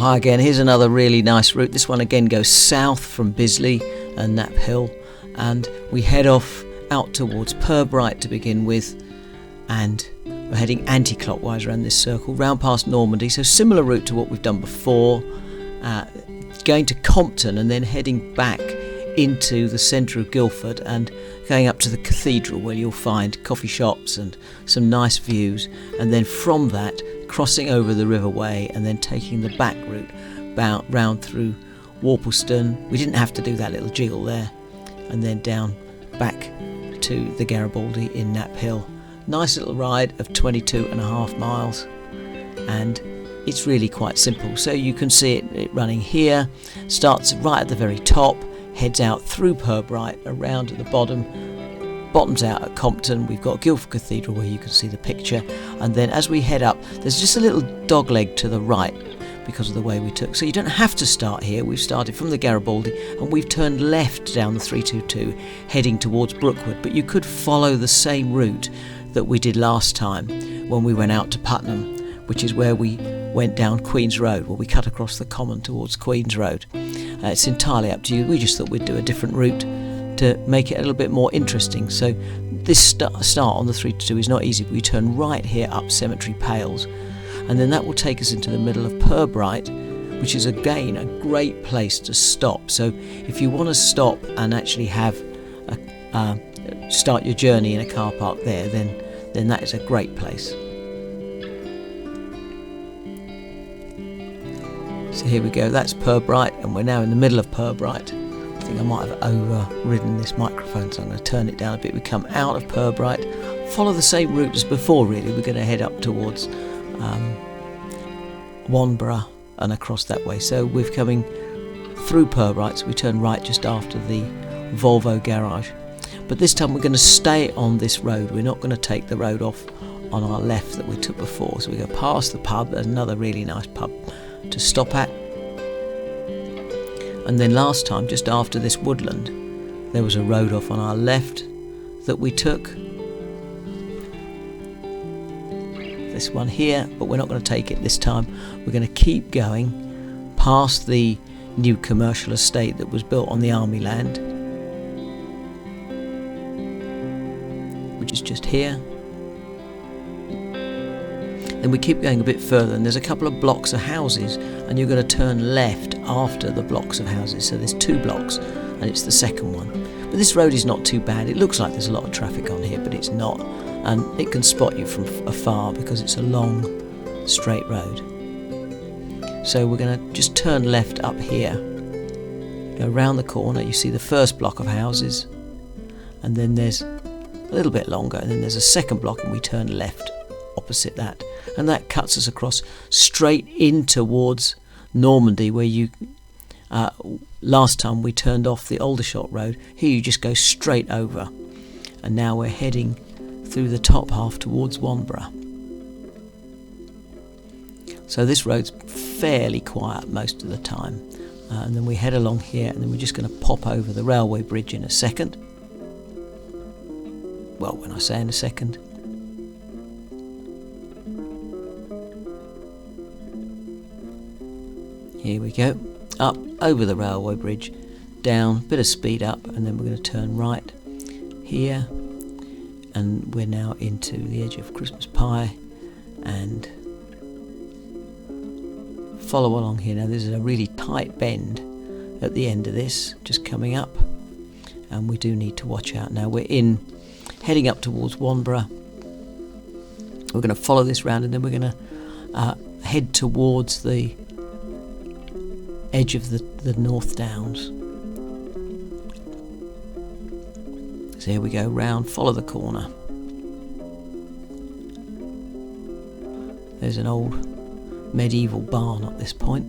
hi again. Here's another really nice route. This one again goes south from Bisley and Knapp Hill, and we head off out towards Pirbright to begin with, and we're heading anti-clockwise around this circle, round past Normandy, so similar route to what we've done before, going to Compton and then heading back into the centre of Guildford and going up to the cathedral, where you'll find coffee shops and some nice views, and then from that crossing over the River Wey and then taking the back route round through Worplesdon. We didn't have to do that little jiggle there, and then down back to the Garibaldi in Knapp Hill. Nice little ride of 22.5 miles, and it's really quite simple. So you can see it running here, starts right at the very top, heads out through Pirbright, around at the bottoms out at Compton. We've got Guildford Cathedral where you can see the picture, and then as we head up there's just a little dogleg to the right because of the way we took. So you don't have to start here. We've started from the Garibaldi and we've turned left down the 322 heading towards Brookwood, but you could follow the same route that we did last time when we went out to Putnam, which is where we went down Queen's Road, where we cut across the common towards Queen's Road. It's entirely up to you. We just thought we'd do a different route to make it a little bit more interesting. So this start on the 322 is not easy, but we turn right here up Cemetery Pales, and then that will take us into the middle of Pirbright, which is again a great place to stop. So if you want to stop and actually have start your journey in a car park there, then that is a great place. So here we go, that's Pirbright, and we're now in the middle of Pirbright. I think I might have overridden this microphone, so I'm going to turn it down a bit. We come out of Pirbright, follow the same route as before really. We're going to head up towards Wanborough and across that way. So we're coming through Pirbright, so we turn right just after the Volvo garage. But this time we're going to stay on this road. We're not going to take the road off on our left that we took before. So we go past the pub, there's another really nice pub to stop at. And then last time, just after this woodland, there was a road off on our left that we took. This one here, but we're not going to take it this time. We're going to keep going past the new commercial estate that was built on the army land, which is just here. Then we keep going a bit further, and there's a couple of blocks of houses, and you're going to turn left after the blocks of houses. So there's 2 blocks, and it's the second one. But this road is not too bad. It looks like there's a lot of traffic on here, but it's not, and it can spot you from afar because it's a long straight road. So we're going to just turn left up here, go round the corner. You see the first block of houses, and then there's a little bit longer, and then there's a second block, and we turn left opposite that, and that cuts us across straight in towards Normandy, where you last time we turned off the Aldershot Road. Here you just go straight over, and now we're heading through the top half towards Wanborough. So this road's fairly quiet most of the time, and then we head along here, and then we're just going to pop over the railway bridge in a second. Well, when I say in a second, here we go, up over the railway bridge, down, bit of speed up, and then we're going to turn right here, and we're now into the edge of Christmas Pie, and follow along here. Now there's a really tight bend at the end of this, just coming up, and we do need to watch out. Now we're heading up towards Wanborough. We're going to follow this round, and then we're going to head towards the edge of the North Downs. So here we go, round, follow the corner. There's an old medieval barn at this point.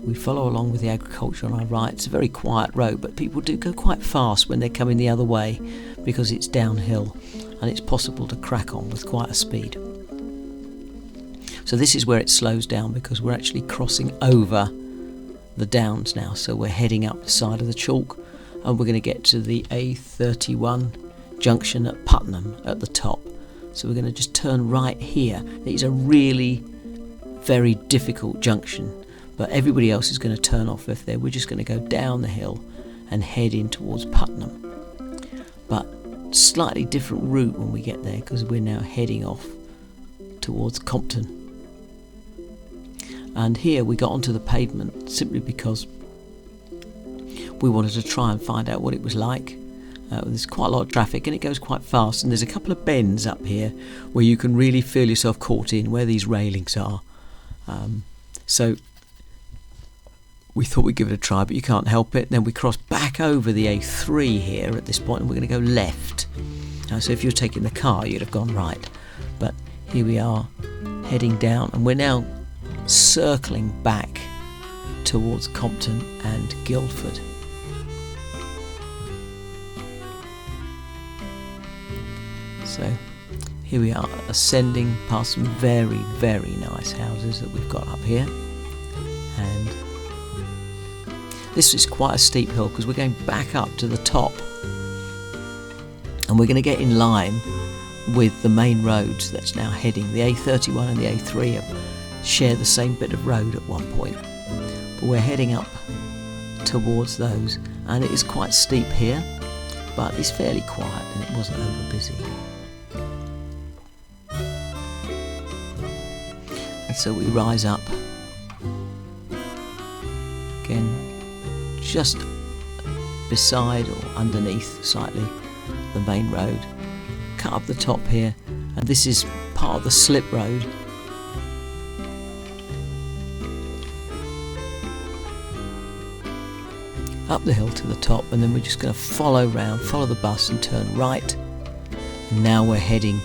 We follow along with the agriculture on our right. It's a very quiet road, but people do go quite fast when they're coming the other way because it's downhill and it's possible to crack on with quite a speed. So this is where it slows down because we're actually crossing over the downs now. So we're heading up the side of the chalk, and we're going to get to the A31 junction at Putnam at the top. So we're going to just turn right here. It's a really very difficult junction, but everybody else is going to turn off left there. We're just going to go down the hill and head in towards Putnam, but slightly different route when we get there, because we're now heading off towards Compton. And here we got onto the pavement simply because we wanted to try and find out what it was like. There's quite a lot of traffic and it goes quite fast, and there's a couple of bends up here where you can really feel yourself caught in where these railings are. So we thought we'd give it a try, but you can't help it. Then we cross back over the A3 here at this point, and we're going to go left. So if you were taking the car, you'd have gone right. But here we are heading down, and we're now circling back towards Compton and Guildford. So here we are ascending past some very, very nice houses that we've got up here, and this is quite a steep hill because we're going back up to the top, and we're going to get in line with the main roads that's now heading. The A31 and the A3 share the same bit of road at one point, but we're heading up towards those, and it is quite steep here, but it's fairly quiet and it wasn't over busy. And so we rise up again just beside or underneath slightly the main road, cut up the top here, and this is part of the slip road. Up the hill to the top, and then we're just going to follow the bus and turn right. And now we're heading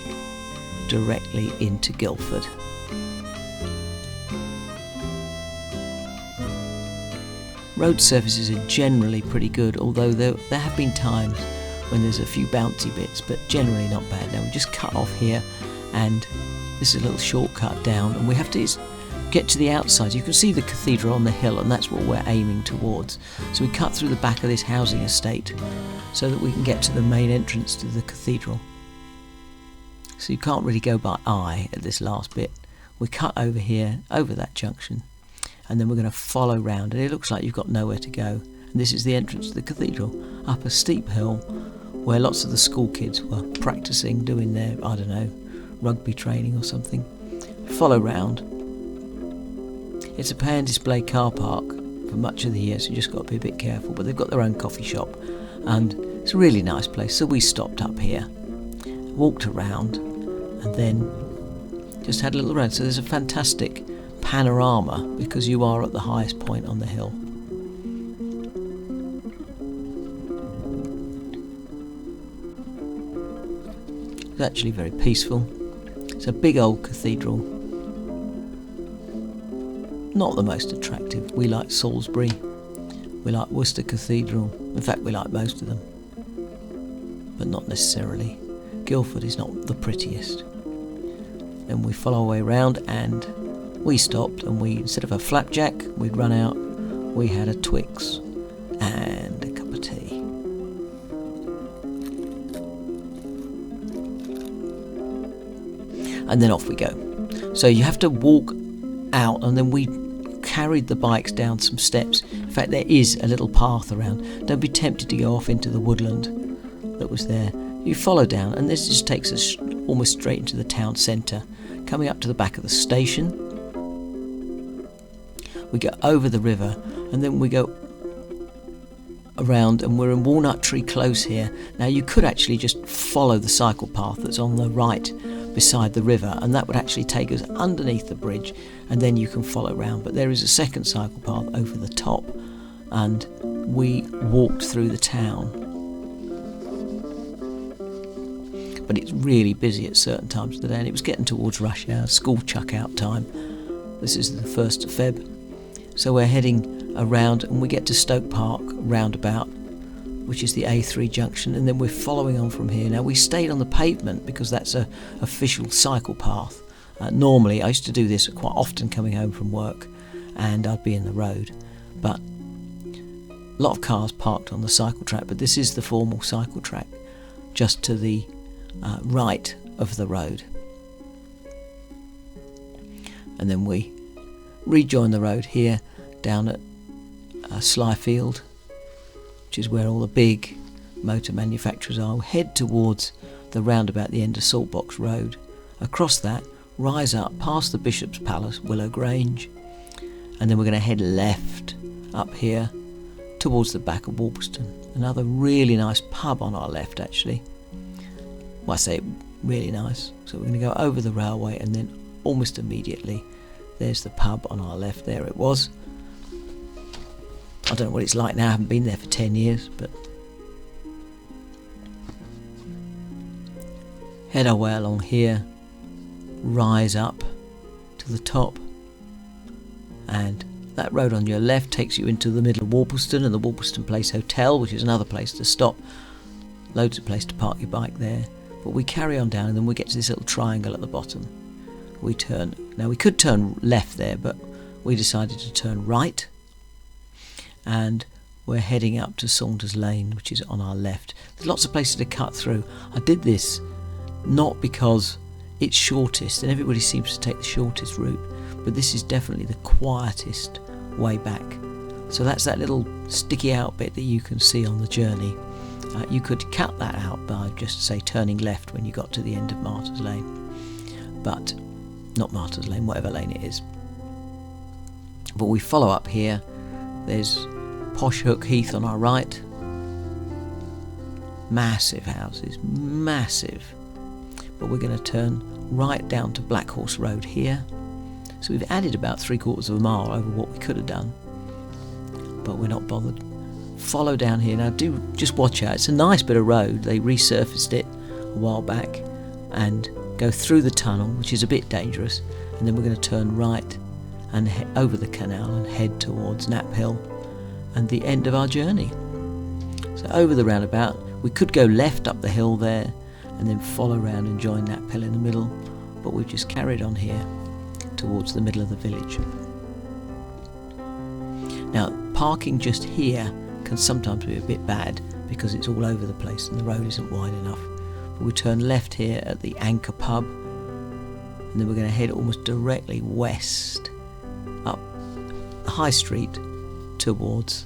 directly into Guildford. Road surfaces are generally pretty good, although there have been times when there's a few bouncy bits, but generally not bad. Now we just cut off here, and this is a little shortcut down, and we have to get to the outside. You can see the cathedral on the hill, and that's what we're aiming towards. So we cut through the back of this housing estate so that we can get to the main entrance to the cathedral. So you can't really go by eye at this last bit. We cut over here, over that junction, and then we're going to follow round, and it looks like you've got nowhere to go. And this is the entrance to the cathedral, up a steep hill where lots of the school kids were practicing, doing their, I don't know, rugby training or something. Follow round. It's a pay and display car park for much of the year, so you just got to be a bit careful, but they've got their own coffee shop, and it's a really nice place. So we stopped up here, walked around, and then just had a little round. So there's a fantastic panorama because you are at the highest point on the hill. It's actually very peaceful. It's a big old cathedral. Not the most attractive. We like Salisbury, we like Worcester Cathedral. In fact, we like most of them, but not necessarily. Guildford is not the prettiest. Then we follow our way around, and we stopped, and instead of a flapjack we'd run out, we had a Twix and a cup of tea. And then off we go. So you have to walk out, and then we carried the bikes down some steps. In fact, there is a little path around. Don't be tempted to go off into the woodland that was there. You follow down, and this just takes us almost straight into the town centre. Coming up to the back of the station, we go over the river, and then we go around, and we're in Walnut Tree Close here. Now you could actually just follow the cycle path that's on the right beside the river, and that would actually take us underneath the bridge, and then you can follow around. But there is a second cycle path over the top, and we walked through the town. But it's really busy at certain times of the day, and it was getting towards rush hour, school chuck out time. This is the 1st of Feb. So we're heading around, and we get to Stoke Park roundabout, which is the A3 junction, and then we're following on from here. Now we stayed on the pavement because that's a official cycle path. Normally I used to do this quite often coming home from work, and I'd be in the road, but a lot of cars parked on the cycle track, but this is the formal cycle track just to the right of the road. And then we rejoin the road here down at Slyfield, which is where all the big motor manufacturers are. We'll head towards the roundabout at the end of Saltbox Road. Across that, rise up past the Bishop's Palace, Willow Grange, and then we're going to head left up here towards the back of Warbleston. Another really nice pub on our left, actually. Well, I say really nice. So we're going to go over the railway, and then almost immediately there's the pub on our left. There it was. I don't know what it's like now. I haven't been there for 10 years, but head our way along here, rise up to the top, and that road on your left takes you into the middle of Warbleston and the Warbleston Place Hotel, which is another place to stop. Loads of place to park your bike there. But we carry on down, and then we get to this little triangle at the bottom. We turn. Now we could turn left there, but we decided to turn right, and we're heading up to Saunders Lane, which is on our left. There's lots of places to cut through. I did this not because it's shortest, and everybody seems to take the shortest route, but this is definitely the quietest way back. So that's that little sticky out bit that you can see on the journey. You could cut that out by just, say, turning left when you got to the end of Martyrs Lane. But, not Martyrs Lane, whatever lane it is. But we follow up here. There's Posh Hook Heath on our right. Massive houses, massive. But we're going to turn right down to Black Horse Road here. So we've added about 3/4 of a mile over what we could have done. But we're not bothered. Follow down here. Now do just watch out. It's a nice bit of road. They resurfaced it a while back, and go through the tunnel, which is a bit dangerous, and then we're going to turn right and over the canal and head towards Knapp Hill and the end of our journey. So over the roundabout, we could go left up the hill there and then follow around and join Knapp Hill in the middle, but we've just carried on here towards the middle of the village. Now parking just here can sometimes be a bit bad because it's all over the place and the road isn't wide enough. But we turn left here at the Anchor Pub, and then we're going to head almost directly west up High Street towards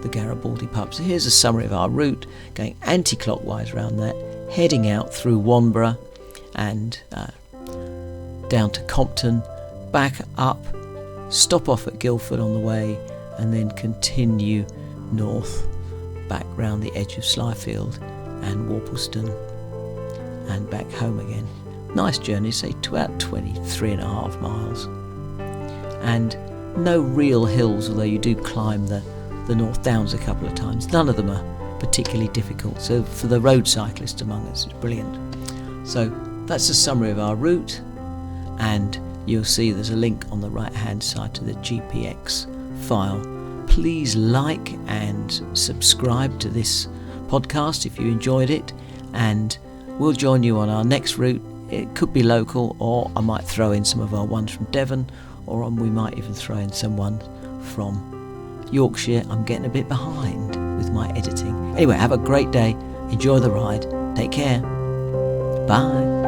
the Garibaldi Pub. So here's a summary of our route, going anti-clockwise around that, heading out through Wanborough and down to Compton, back up, stop off at Guildford on the way, and then continue north back round the edge of Slyfield and Warbleston and back home again. Nice journey, say about 23.5 miles, and no real hills, although you do climb the North Downs a couple of times. None of them are particularly difficult, so for the road cyclist among us it's brilliant. So that's a summary of our route, and you'll see there's a link on the right hand side to the GPX file. Please like and subscribe to this podcast if you enjoyed it, and we'll join you on our next route. It could be local, or I might throw in some of our ones from Devon, or we might even throw in someone from Yorkshire. I'm getting a bit behind with my editing. Anyway, have a great day, enjoy the ride, take care, bye.